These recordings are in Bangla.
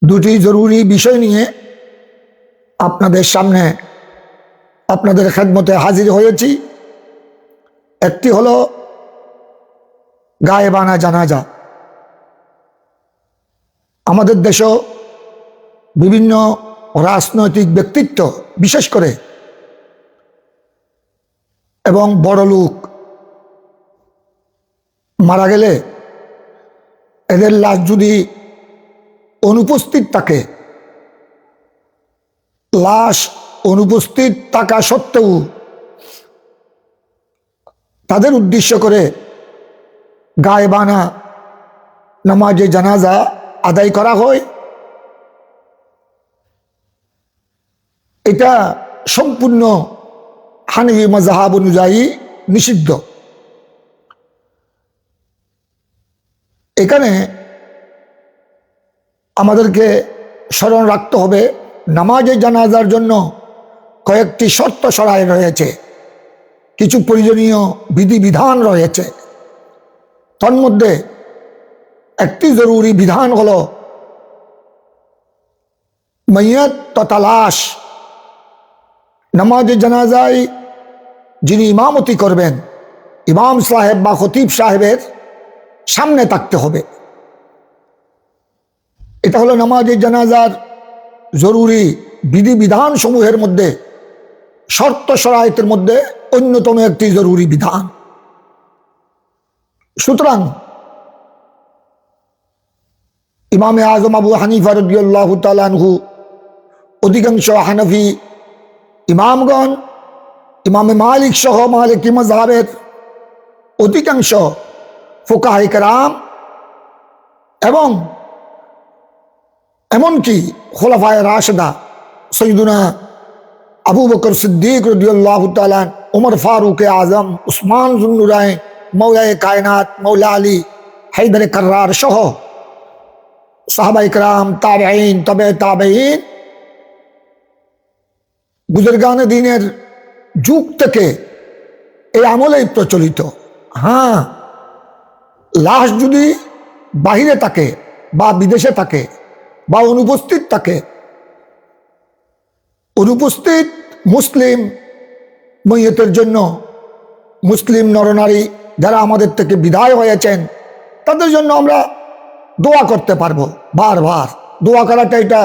দুটি জরুরি বিষয় নিয়ে আপনাদের সামনে আপনাদের খেদমতে হাজির হয়েছি। একটি হলো গায়েবানা জানাজা। আমাদের দেশেও বিভিন্ন রাজনৈতিক ব্যক্তিত্ব বিশেষ করে এবং বড় লোক মারা গেলে এদের লাশ যদি অনুপস্থিত থাকে, লাশ অনুপস্থিত থাকা সত্ত্বেও তাদের উদ্দেশ্য করে গায়েবানা নামাজে জানাজা আদায় করা হয়। এটা সম্পূর্ণ হানাফি মাযহাব অনুযায়ী নিষিদ্ধ। এখানে আমাদেরকে স্মরণ রাখতে হবে, নামাজে জানাজার জন্য কয়েকটি শর্ত সরাই রয়েছে, কিছু প্রয়োজনীয় বিধিবিধান রয়েছে। তন্মধ্যে একটি জরুরি বিধান হলো মাইয়াত তথা লাশ নামাজে জানাজায় যিনি ইমামতি করবেন, ইমাম সাহেব বা খতিব সাহেবের সামনে থাকতে হবে। এটা হলো নামাজে জানাজার জরুরি বিধিবিধান সমূহের মধ্যে, শর্ত শরাইতের মধ্যে অন্যতম একটি জরুরি বিধান। সুতরাং ইমামে আজম আবু হানিফা রাদিয়াল্লাহু তাআলা আনহু, অধিকাংশ হানাফি ইমামগণ, ইমামে মালিক সহ মালিকি মাযহাবের অধিকাংশ ফুকাহায়ে কেরাম এবং এমনকি খোলাফায়ে রাশেদা সৈয়দুনা আবু বকর সিদ্দিক রাদিয়াল্লাহু তাআলা, উমর ফারুক আজম, উসমান যুন্নুরাইন, মৌলায়ে কায়নাত মৌলা আলী হায়দারে কাররার সহ সাহাবায়ে কেরাম, তাবেঈন, তবে তাবেঈন, বুজুর্গানে দ্বীনের যুগ থেকে এই আমলেই প্রচলিত। হ্যাঁ, লাশ যদি বাহিরে থাকে বা বিদেশে থাকে বা অনুপস্থিত থাকে, অনুপস্থিত মুসলিম মইয়তের জন্য মুসলিম নরনারী যারা আমাদের থেকে বিদায় হয়েছেন তাদের জন্য আমরা দোয়া করতে পারবো। বারবার দোয়া করাটা এটা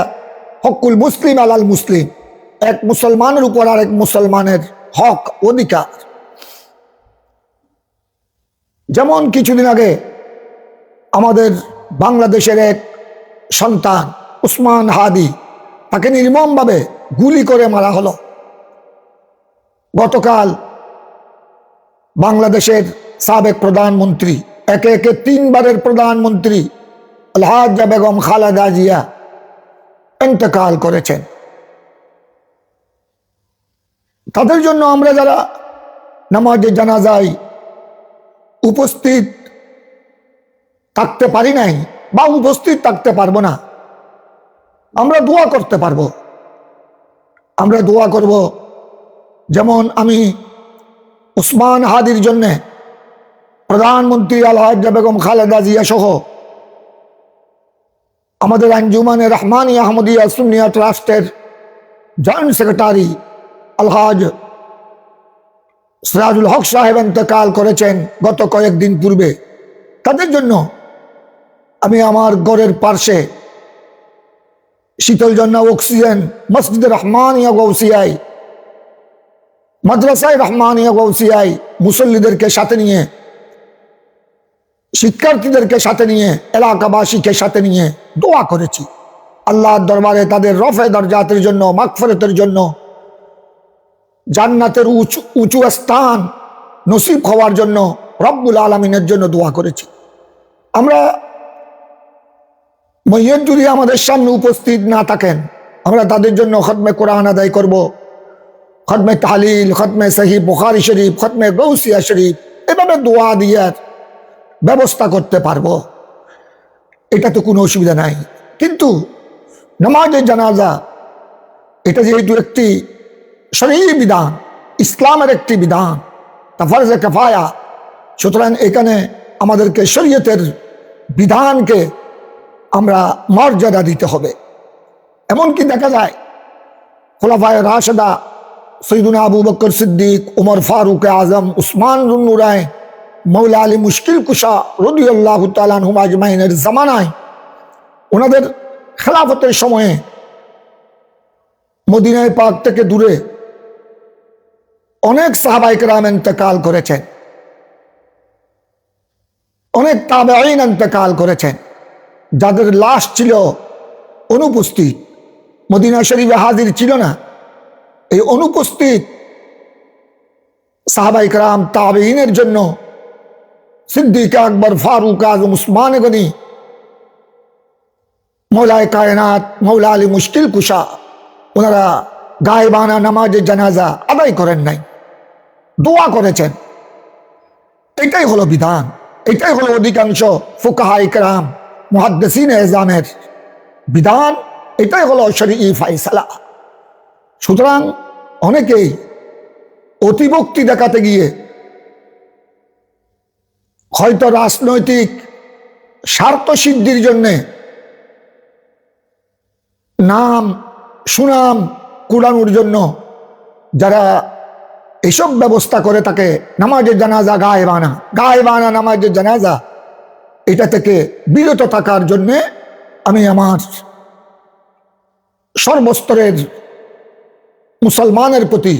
হকুল মুসলিম আলাল মুসলিম, এক মুসলমানের উপর আর এক মুসলমানের হক অধিকার। যেমন কিছুদিন আগে আমাদের বাংলাদেশের এক সন্তান উসমান হাদি, তাকে নির্মমভাবে গুলি করে মারা হলো। গতকাল বাংলাদেশের সাবেক প্রধানমন্ত্রী, একে একে তিনবারের প্রধানমন্ত্রী আলহাজ্জা বেগম খালেদা জিয়া ইন্তেকাল করেছেন। তাদের জন্য আমরা যারা নামাজে জানাজায় উপস্থিত থাকতে পারি নাই বা উপস্থিত থাকতে পারবো না, আমরা দোয়া করতে পারবো। আমরা দোয়া করব, যেমন আমি উসমান হাদির জন্য প্রধানমন্ত্রী আলহাজ্জা বেগম খালেদা জিয়া সহ আমাদের আঞ্জুমানে রহমানিয়া আহমদিয়া সুন্নিয়া ট্রাস্টের জয়েন্ট সেক্রেটারি আলহাজ সিরাজুল হক সাহেব ইন্তেকাল করেছেন গত কয়েকদিন পূর্বে। তাদের জন্য আমি আমার ঘরের পার্শ্বে শীতলজন্না অক্সিজেন মসজিদে রহমানিয়া গৌসিয়ায়, মাদ্রাসায় রহমানিয়া গৌসিয়ায় মুসল্লিদেরকে সাথে নিয়ে, শিক্ষার্থীদেরকে সাথে নিয়ে, এলাকাবাসীকে সাথে নিয়ে দোয়া করেছি আল্লাহর দরবারে তাদের রফে দরজাতের জন্য, মাগফিরাতের জন্য, জান্নাতের উঁচু স্থান নসিব হওয়ার জন্য, রব্বুল আলামিনের জন্য দোয়া করেছি। আমরা মইয়ত যদি আমাদের সামনে উপস্থিত না থাকেন, আমরা তাদের জন্য খতমে কোরআন আদায় করব, খতমে তাহলিল, খতমে সহিহ বুখারী শরীফ, খতমে গৌসিয়া শরীফ, এভাবে দোয়া দিয়ে ব্যবস্থা করতে পারবো। এটা তো কোনো অসুবিধা নাই। কিন্তু নামাজে জানাজা এটা যেহেতু একটি শরঈ বিধান, ইসলামের একটি বিধান, তা ফরজে কিফায়া, সুতরাং এখানে আমাদেরকে শরীয়তের বিধানকে আমরা মর্যাদা দিতে হবে। এমনকি দেখা যায় খোলাফায়ে রাশেদা সৈয়দুনা আবু বকর সিদ্দিক, উমর ফারুক আজম, উসমান যুন নুরাইন, মৌলা আলী মুশকিল কুশা রাদিয়াল্লাহু তাআলা আনহুম আজমাইনের জামানায়, ওনাদের খেলাফতের সময়ে মদিনায় পাক থেকে দূরে অনেক সাহাবায়ে কেরাম ইন্তেকাল করেছেন, অনেক তাবেঈন ইন্তেকাল করেছেন, যাদের লাশ ছিল অনুপস্থিত, মদিনা শরীফে হাজির ছিল না। এই অনুপস্থিত সাহাবায়ে কেরাম তাবেঈনের জন্য সিদ্দিক আকবর, ফারুক আজম, উসমান গনি, মৌলায়ে কায়নাত, মৌলা আলী মুশকিল কুশা, ওনারা গায়েবানা নামাজে জানাজা আদায় করেন নাই, দোয়া করেছেন। এটাই হলো বিধান, এটাই হলো অধিকাংশ ফুকাহায়ে কেরাম, মুহাদ্দিসিন এজামের বিধান, এটাই হলো শরঈ ফায়সালা। সুতরাং অনেকেই অতিভক্তি দেখাতে গিয়ে হয়তো রাজনৈতিক স্বার্থ সিদ্ধির জন্যে নাম সুনাম কুড়ানোর জন্য যারা এসব ব্যবস্থা করে থাকে, নামাজের জানাজা গায়েবানা নামাজের জানাজা, এটা থেকে বিরত থাকার জন্যে আমি আমার সর্বস্তরের মুসলমানের প্রতি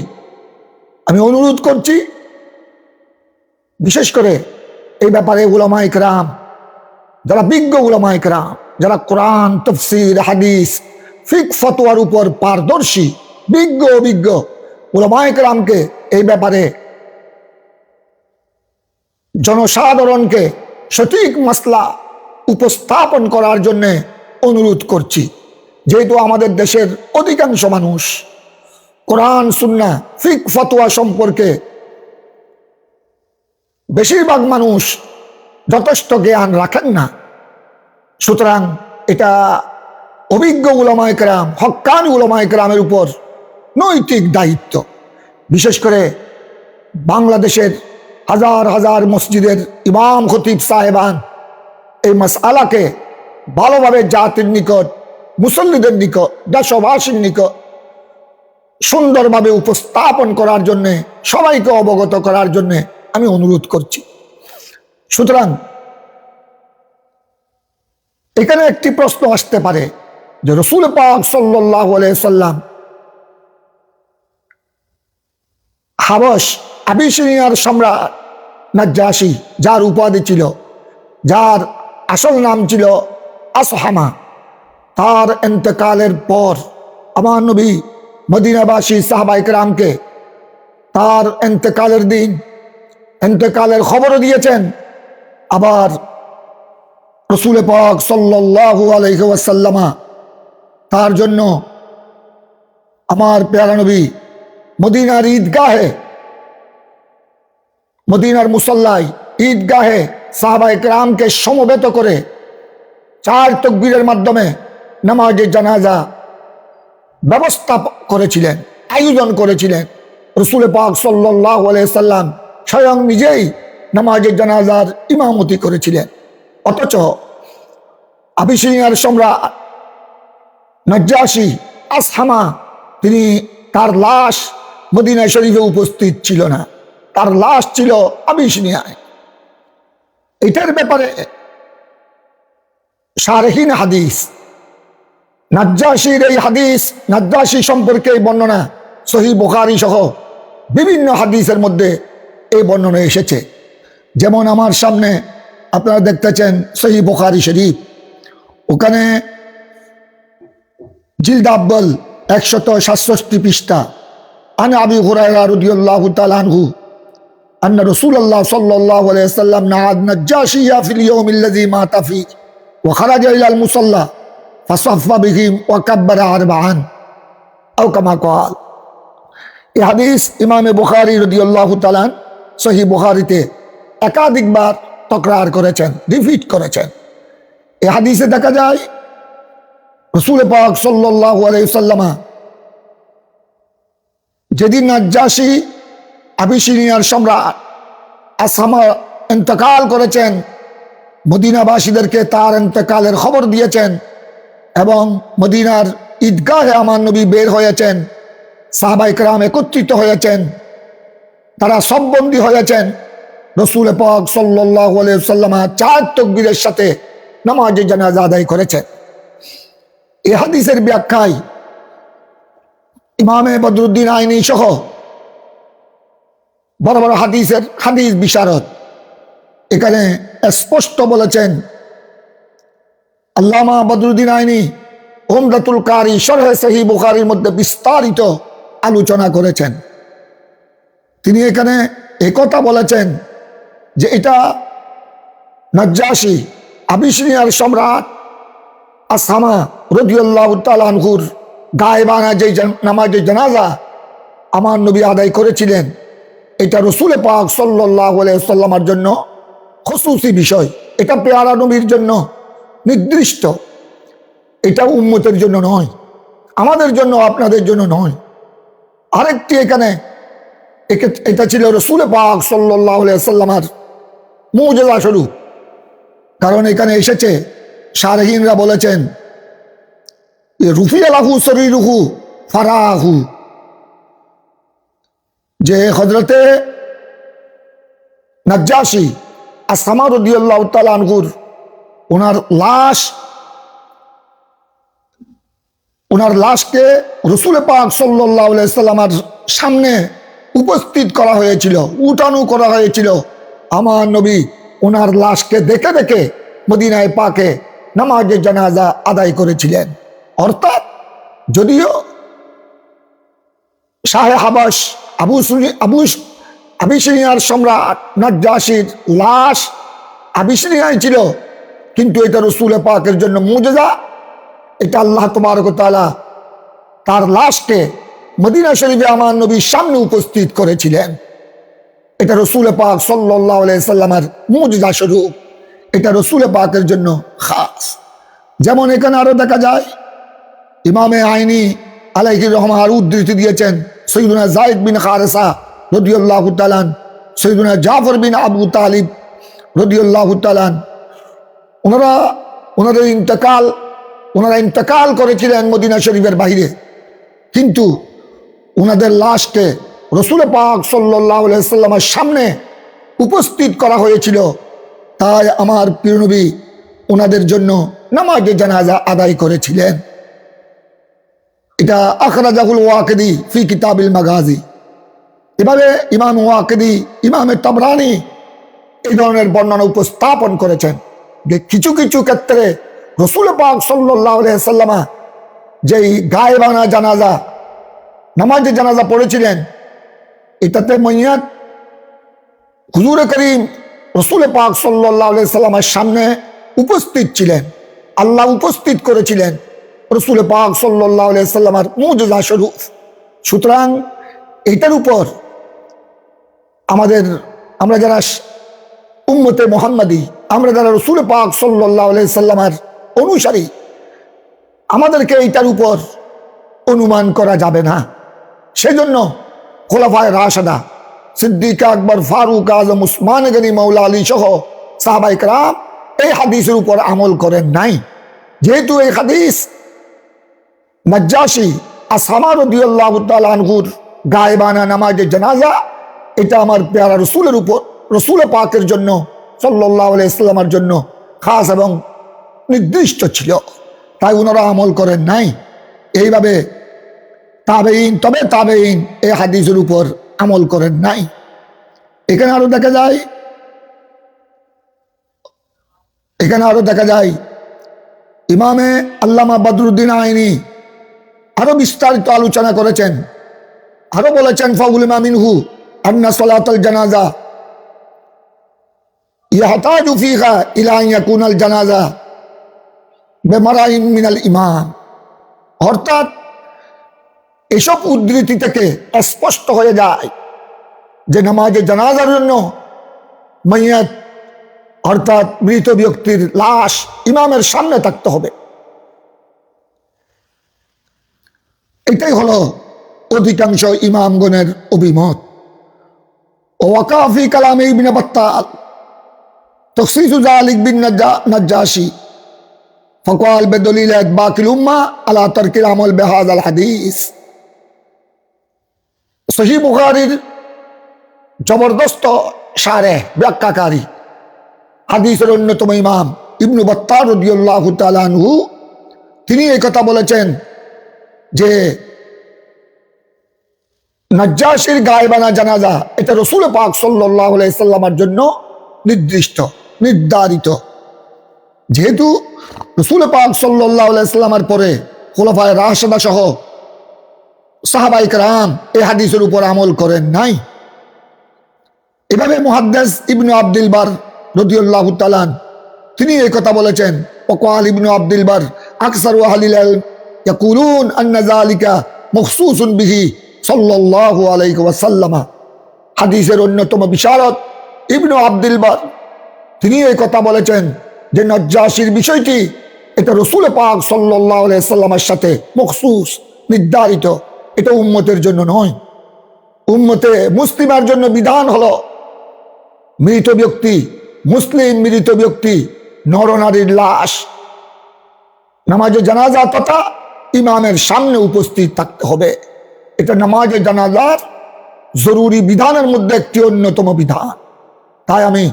আমি অনুরোধ করছি। বিশেষ করে এই ব্যাপারে উলামায়ে কেরাম, যারা বিজ্ঞ উলামায়ে কেরাম, যারা কোরআন, তাফসীর, হাদিস, ফিকহ, ফতোয়ার উপর পারদর্শী অভিজ্ঞ উলামায়ে কেরামকে এই ব্যাপারে জনসাধারণকে সঠিক মাসলা উপস্থাপন করার জন্য অনুরোধ করছি। যেহেতু আমাদের দেশের অধিকাংশ মানুষ কোরআন, সুন্নাহ, ফিকহ, ফতোয়া সম্পর্কে বেশিরভাগ মানুষ যথেষ্ট জ্ঞান রাখেন না। সুতরাং এটা অভিজ্ঞ উলামায়ে কেরাম, হক্কানি উলামায়ে কেরামের উপর নৈতিক দায়িত্ব। বিশেষ করে বাংলাদেশের হাজার হাজার মসজিদের ইমাম খতিব সাহেবান এই মাসআলাকে ভালোভাবে জাতির নিকট, মুসল্লিদের নিকট, দেশবাসীর নিকট সুন্দরভাবে উপস্থাপন করার জন্যে, সবাইকে অবগত করার জন্যে আমি অনুরোধ করছি। সুতরাং এখানে একটি প্রশ্ন আসতে পারে যে রাসূল পাক সাল্লাল্লাহু আলাইহি সাল্লাম হাবশ আবিসিনিয়ার সম্রাট নাজ্জাশী, যার উপাধি ছিল, যার আসল নাম ছিল আসহামা, তার ইন্তেকালের পর আমার নবী মদিনাবাসী সাহাবায়ে কেরামকে তার ইন্তেকালের দিন ইন্তেকালের খবরও দিয়েছেন। আবার রাসূল পাক সাল্লাল্লাহু আলাইহি ওয়াসাল্লাম তার জন্য আমার প্যারা নবী মদিনার ঈদগাহে, মদিনার মুসল্লায় ঈদগাহে সাহাবায়ে কেরামকে সমবেত করে 4 তাকবীরের মাধ্যমে নামাজে জানাজা ব্যবস্থা করেছিলেন, আয়োজন করেছিলেন। রাসূল পাক সাল্লাল্লাহু আলাইহি সাল্লাম স্বয়ং নিজেই নামাজে জানাজার ইমামতি করেছিলেন। অথচ আবিসিনিয়ার সম্রাট নাজ্জাশী আসহামা, তিনি তার লাশ মদিনা শরীফে উপস্থিত ছিল না, তার লাশ ছিল আবিসিনিয়ায়। এটার ব্যাপারে শারহিন হাদিস, নাজ্জাশীর এই হাদিস, নাজ্জাশী সম্পর্কে এই বর্ণনা সহিহ বুখারী সহ বিভিন্ন হাদিসের মধ্যে এই বর্ণনা এসেছে। যেমন আমার সামনে আপনারা দেখতেছেন সহিহ বুখারী শরীফ, ওখানে জিলদ আব্বাল 167 পৃষ্ঠা, আন আবি হুরায়রা রাদিয়াল্লাহু তাআলা আনহু আন্না রাসূলুল্লাহ সাল্লাল্লাহু আলাইহি ওয়াসাল্লাম নাআদ নাজ্জাশিয়া ফিল ইয়াউমিল্লাযী মাতা ফি ওয়া খারাজা ইলাল মুসাল্লা ফাসাফা বিহিম ওয়া কাব্বারা আরবাআন আও কামা ক্বাল। এই হাদিস ইমামে বুখারী রাদিয়াল্লাহু তাআলা সহিহ বুখারীতে একাধিকবার তকরার করেছেন, রিপিট করেছেন। এই হাদিসে দেখা যায় রাসূল পাক সাল্লাল্লাহু আলাইহি ওয়াসাল্লাম যেদিন নাজ্জাশী আবিসিনিয়ার সম্রাট আসহামা ইন্তেকাল করেছেন, মদিনাবাসীদেরকে তার ইন্তেকালের খবর দিয়েছেন এবং মদিনার ঈদগাহে আমার নবী বের হয়েছেন, সাহাবায়ে কেরাম একত্রিত হয়েছেন, তারা সব বন্দী হয়েছেন। রসুল পাক সাল্লাল্লাহু আলাইহি ওয়াসাল্লাম 4 তাকবীরের সাথে নামাজে জানাজা আদায় করেছেন। এই হাদিসের ব্যাখ্যায় ইমামে বদরুদ্দিন আইনি সহ বড় বড় হাদিস বিশারদ এখানে স্পষ্ট বলেছেন। আল্লামা বদরুদ্দিন আইনি উমদাতুল কারি শরহে সহিহ বুখারীর মধ্যে বিস্তারিত আলোচনা করেছেন। তিনি এখানে একথা বলেছেন যে এটা নাজ্জাশী আবিসিনিয়ার সম্রাট আসামা রাদিয়াল্লাহু তাআলা আনহুর গায়েবানা যে নামাজে জানাজা আমার নবী আদায় করেছিলেন, এটা রসুল পাক সাল্লাল্লাহু আলাইহি ওয়াসাল্লামের জন্য খুসুসি বিষয়। এটা পেয়ারা নবীর জন্য নির্দিষ্ট, এটা উম্মতের জন্য নয়, আমাদের জন্য, আপনাদের জন্য নয়। আরেকটি এখানে এটা ছিল রসুল পাক সাল্লাল্লাহু আলাইহি ওয়াসাল্লামের মুজিজা স্বরূপ। কারণ এখানে এসেছে, শারহিনরা বলেছেন রুফিয়া লাহু শরীরুহু ফারাহু, যে হযরতে নাজ্জাশী আসামা রাদিয়াল্লাহু তাআলা আনহুর ওনার লাশকে রসুল পাক সাল্লাল্লাহু আলাইহি ওয়াসাল্লামের সামনে উপস্থিত করা হয়েছিল, উঠানো করা হয়েছিল। আমার নবী ওনার লাশকে দেখে দেখে মদিনায় পাকে নামাজে জানাজা আদায় করেছিলেন। অর্থাৎ যদিও শাহে হাবাস আবিসিনিয়ার সম্রাট নাজ্জাশীর লাশ আবিসিনিয়ায় ছিল, কিন্তু এটা রসুল পাকের জন্য মুজিজা। এটা আল্লাহ তাবারক ওয়া তাআলা তার লাশকে মদিনা শরীফে আমার নবীর সামনে উপস্থিত করেছিলেন। এটা রসুল পাক সাল্লাল্লাহু আলাইহি ওয়াসাল্লামের মুজিজা স্বরূপ, এটা রসুল পাকের জন্য খাস। যেমন এখানে আরো দেখা যায়, ইমামে আইনি আলাইহির রহমার উদ্ধৃতি দিয়েছেন সৈয়দুনা যায়েদ বিন হারেসা রাদিয়াল্লাহু তাআলা, সৈয়দুনা জাফর বিন আবু তালিব রাদিয়াল্লাহু তাআলা। ওনারা ইন্তেকাল করেছিলেন মদিনা শরীফের বাইরে, কিন্তু ওনাদের লাশকে রসুল পাক সাল্লাল্লাহু আলাইহি ওয়াসাল্লামের সামনে উপস্থিত করা হয়েছিল। তাই আমার প্রিয় নবী ওনাদের জন্য নামাজে জানাজা আদায় করেছিলেন। এটা আখরাজাহুল ওয়াকিদি ফি কিতাবিল মাগাজি। এভাবে ইমাম ওয়াকিদি, ইমামে তাবরানি এই ধরনের বর্ণনা উপস্থাপন করেছেন যে কিছু কিছু ক্ষেত্রে রসুল পাক সাল্লাল্লাহু আলাইহি ওয়াসাল্লাম যেই গায়েবানা জানাজা নামাজে জানাজা পড়েছিলেন, এটাতে মাইয়াত হুজুর করিম রসুল পাক সাল্লাল্লাহু আলাইহি ওয়াসাল্লামের সামনে উপস্থিত ছিলেন, আল্লাহ উপস্থিত করেছিলেন রসুল পাক সাল্লাল্লাহু আলাইহি ওয়াসাল্লামের মুজিজা স্বরূপ। সুতরাং এটার উপর আমরা যারা উম্মতে মুহাম্মাদি, আমরা যারা রসুল পাক সাল্লাল্লাহু আলাইহি ওয়াসাল্লামের অনুসারী, আমাদেরকে এইটার উপর অনুমান করা যাবে না। সেজন্য খোলাফায়ে রাশেদা, সিদ্দিক আকবর, ফারুক আজম, উসমান গনি, মাওলা আলী সহ সাহাবায়ে কেরাম এই হাদিসের উপর আমল করেন নাই। যেহেতু এই হাদিস নাজ্জাশী আসামা রাদিয়াল্লাহু তাআলা আনহুর গায়েবানা নামাজে জানাজা, এটা আমার প্যারা রসুলের উপর, রসুল পাকের জন্য সাল্লাল্লাহু আলাইহি ওয়াসাল্লামের জন্য খাস এবং নির্দিষ্ট ছিল, তাই ওনারা আমল করেন নাই। এইভাবে তাবেঈন এই হাদিসের উপর আমল করেন নাই। এখানে আরো দেখা যায় ইমামে আল্লামা বদরুদ্দিন আইনি আরো বিস্তারিত আলোচনা করেছেন, আরো বলেছেন ফাউলিমা মিনহু আন্না সালাতাল জানাজা ইয়াহতাজু ফিহা ইলা আন ইয়াকুনাল জানাজা বিমারাইন মিনাল ইমাম। অর্থাৎ এসব উদ্ধৃতি থেকে স্পষ্ট হয়ে যায় যে নামাজে জানাজার জন্য মাইয়াত অর্থাৎ মৃত ব্যক্তির লাশ ইমামের সামনে থাকতে হবে। এটাই হলো অধিকাংশ ইমামগণের অভিমত। ওয়াকা ফি কালামে ইবনে বাত্তাল তাখসিসু যালিক বিন নাজ্জাশী ফকাল বেদলিল বাকিল উম্মাহ আলা তারকিল আমল বিহাযাল হাদিস। সহিহ বুখারীর জবরদস্ত শারেহ ব্যাখ্যাকারী, হাদিসের অন্যতম ইমাম ইবনু বাত্তার রাদিয়াল্লাহু তাআলা আনহু তিনি এই কথা বলেছেন যে নাজ্জাশীর গায়েবানা জানাজা এটা রাসূল পাক সাল্লাল্লাহু আলাইহি সাল্লামের জন্য নির্ধারিত। যেহেতু রাসূল পাক সাল্লাল্লাহু আলাইহি সাল্লামের পরে খুলাফায়ে রাশিদা সহ সাহাবায়ে কেরাম এই হাদিসের উপর আমল করেন নাই। এভাবে মুহাদ্দিস ইবনু আব্দুল বার রাদিয়াল্লাহু তাআলা তিনি এই কথা বলেছেন, ওয়াকাল ইবনু আব্দুল বার আকসারু আহলিল ইলম ইয়াকুলুন আন্না যালিকা মখসুসুন বিহি সাল্লাল্লাহু আলাইহি ওয়াসাল্লাম। হাদিসের অন্যতম বিশারদ ইবনু আব্দুল বার তিনি এই কথা বলেছেন যে নাজ্জাশীর বিষয়টি এটা রাসূল পাক সাল্লাল্লাহু আলাইহি সাল্লামের সাথে মখসুস নির্ধারিত, এটা উম্মতের জন্য নয়। উম্মতে মুসলিমের জন্য বিধান হলো মৃত ব্যক্তি, মুসলিম মৃত ব্যক্তি নরনারীর লাশ নামাজে জানাজা তথা ইমামের সামনে উপস্থিত থাকতে হবে। এটা নামাজে জানাজার জরুরি বিধানের মধ্যে একটি অন্যতম বিধান। তাই আমি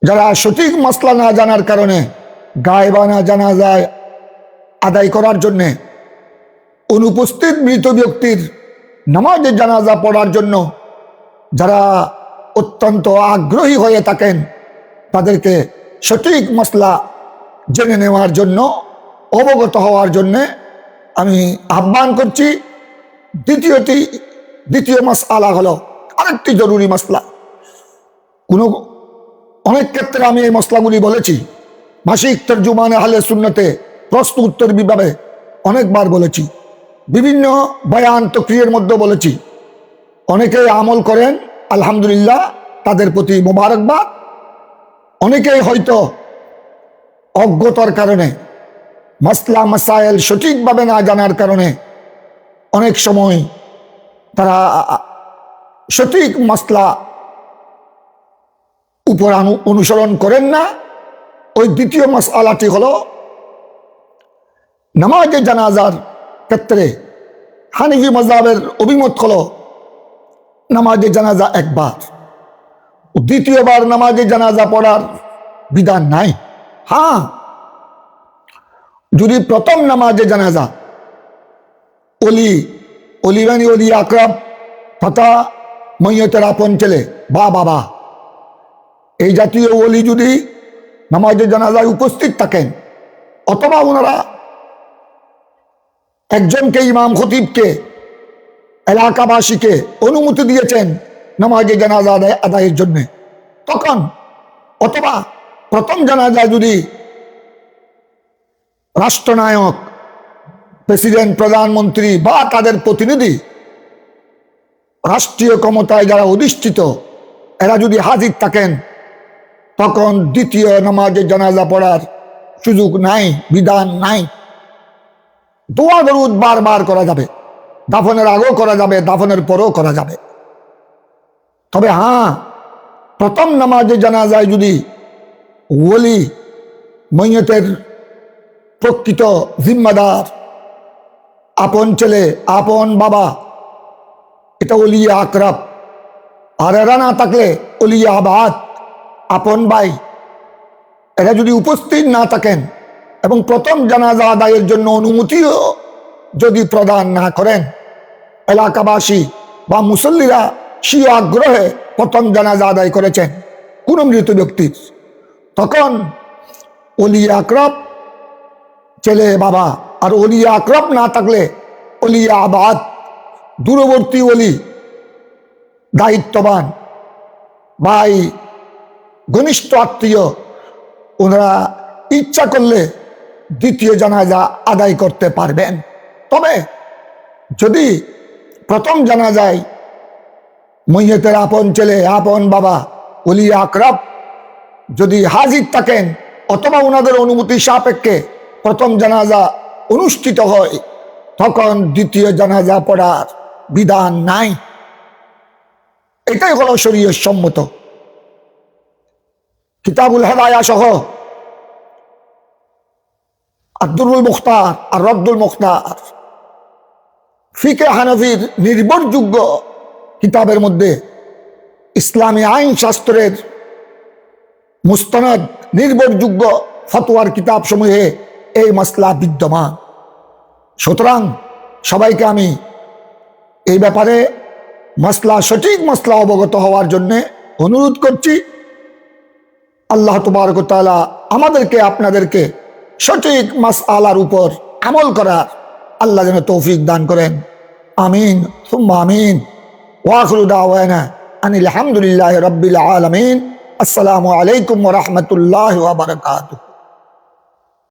যারা সঠিক মাসলা না জানার কারণে গায়েবানা জানাজায় আদায় করার জন্যে অনুপস্থিত মৃত ব্যক্তির নামাজে জানাজা পড়ার জন্য যারা অত্যন্ত আগ্রহী হয়ে থাকেন তাদেরকে সঠিক মাসলা জেনে নেওয়ার জন্য, অবগত হওয়ার জন্যে আমি আহ্বান করছি। দ্বিতীয় মাসআলা হলো আরেকটি জরুরি মাসলা। অনেক ক্ষেত্রে আমি এই মসলাগুলি বলেছি, মাসিক তরজুমানে আহলে সুন্নতে প্রশ্ন উত্তর বিভাগে অনেকবার বলেছি, বিভিন্ন বয়ান তকরিরের মধ্যে বলেছি। অনেকেই আমল করেন, আলহামদুলিল্লাহ, তাদের প্রতি মোবারকবাদ। অনেকেই হয়তো অজ্ঞতার কারণে মাসলা মাসাইল সঠিকভাবে না জানার কারণে অনেক সময় তারা সঠিক মাসলা উপর অনুসরণ করেন না। ওই দ্বিতীয় মাসআলাটি হলো নামাজে জানাজার ক্ষেত্রে হানিফি মাযহাবের অভিমত হলো নামাজে জানাজা একবার, দ্বিতীয়বার নামাজে জানাজা পড়ার বিধান নাই। হ্যাঁ, যদি প্রথম নামাজে জানাজা অলি আকরাব তথা মইয়তের আপন ছেলে বা বাবা এই জাতীয় ওলি যদি নামাজে জানাজায় উপস্থিত থাকেন, অথবা ওনারা একজনকে ইমাম খতিবকে এলাকাবাসীকে অনুমতি দিয়েছেন নামাজে জানাজা আদায়ের জন্য, তখন অথবা প্রথম জানাজায় যদি রাষ্ট্রনায়ক, প্রেসিডেন্ট, প্রধানমন্ত্রী বা তাদের প্রতিনিধি, রাষ্ট্রীয় ক্ষমতায় যারা অধিষ্ঠিত, এরা যদি হাজির থাকেন, তখন দ্বিতীয় নামাজে জানাজা পড়ার সুযোগ নাই, বিধান নাই। দোয়া দরুদ বারবার করা যাবে, দাফনের আগেও করা যাবে, দাফনের পরেও করা যাবে। তবে হ্যাঁ, প্রথম নামাজে জানাজায় যদি ওলি, মইয়তের প্রকৃত জিম্মাদার, আপন ছেলে, আপন বাবা, এটা ওলিয়া আকরাব, আর এরা না থাকলে ওলিয়া আবাদ, আপন ভাই, এরা যদি উপস্থিত না থাকেন এবং প্রথম জানাজা আদায়ের জন্য অনুমতিও যদি প্রদান না করেন, এলাকাবাসী বা মুসল্লিরা স্বীয় আগ্রহে প্রথম জানাজা আদায় করেছেন কোন মৃত ব্যক্তির, তখন ওলিয়া আকরাব, ছেলে বাবা, আর ওলিয়া আকরাব না থাকলে ওলিয়া আবাদ, দূরবর্তী ওলি, দায়িত্ববান ভাই, ঘনিষ্ঠ আত্মীয়, ওনারা ইচ্ছা করলে দ্বিতীয় জানাজা আদায় করতে পারবেন। তবে যদি প্রথম জানাজায় মইয়তের আপন ছেলে, আপন বাবা, ওলিয়া আকরাব যদি হাজির থাকেন অথবা ওনাদের অনুমতি সাপেক্ষে প্রথম জানাজা অনুষ্ঠিত হয়, তখন দ্বিতীয় জানাজা পড়ার বিধান নাই। এটাই হলো শরীয়ত সম্মত। কিতাবুল হেদায়া সহ আর দুরুল মুখতার আর রদ্দুল মুখতার, ফিকে হানফির নির্ভরযোগ্য কিতাবের মধ্যে ইসলামী আইন শাস্ত্রের মুস্তানাদ নির্ভরযোগ্য ফতোয়ার কিতাব সমূহে এই মাসলা বিদ্যমান। সুতরাং সবাইকে আমি এই ব্যাপারে সঠিক মাসলা অবগত হওয়ার জন্য অনুরোধ করছি। আল্লাহ তাবারক ওয়া তাআলা আমাদেরকে আপনাদেরকে সঠিক মাসআলার উপর আমল করার আল্লাহ যেন তৌফিক দান করেন। আমিন সুম্মা আমিন। ওয়া আখিরু দাওয়ানা আনিল হামদুলিল্লাহি রাব্বিল আলামিন। আসসালামু আলাইকুম ওয়া রাহমাতুল্লাহি ওয়া বারাকাতুহু।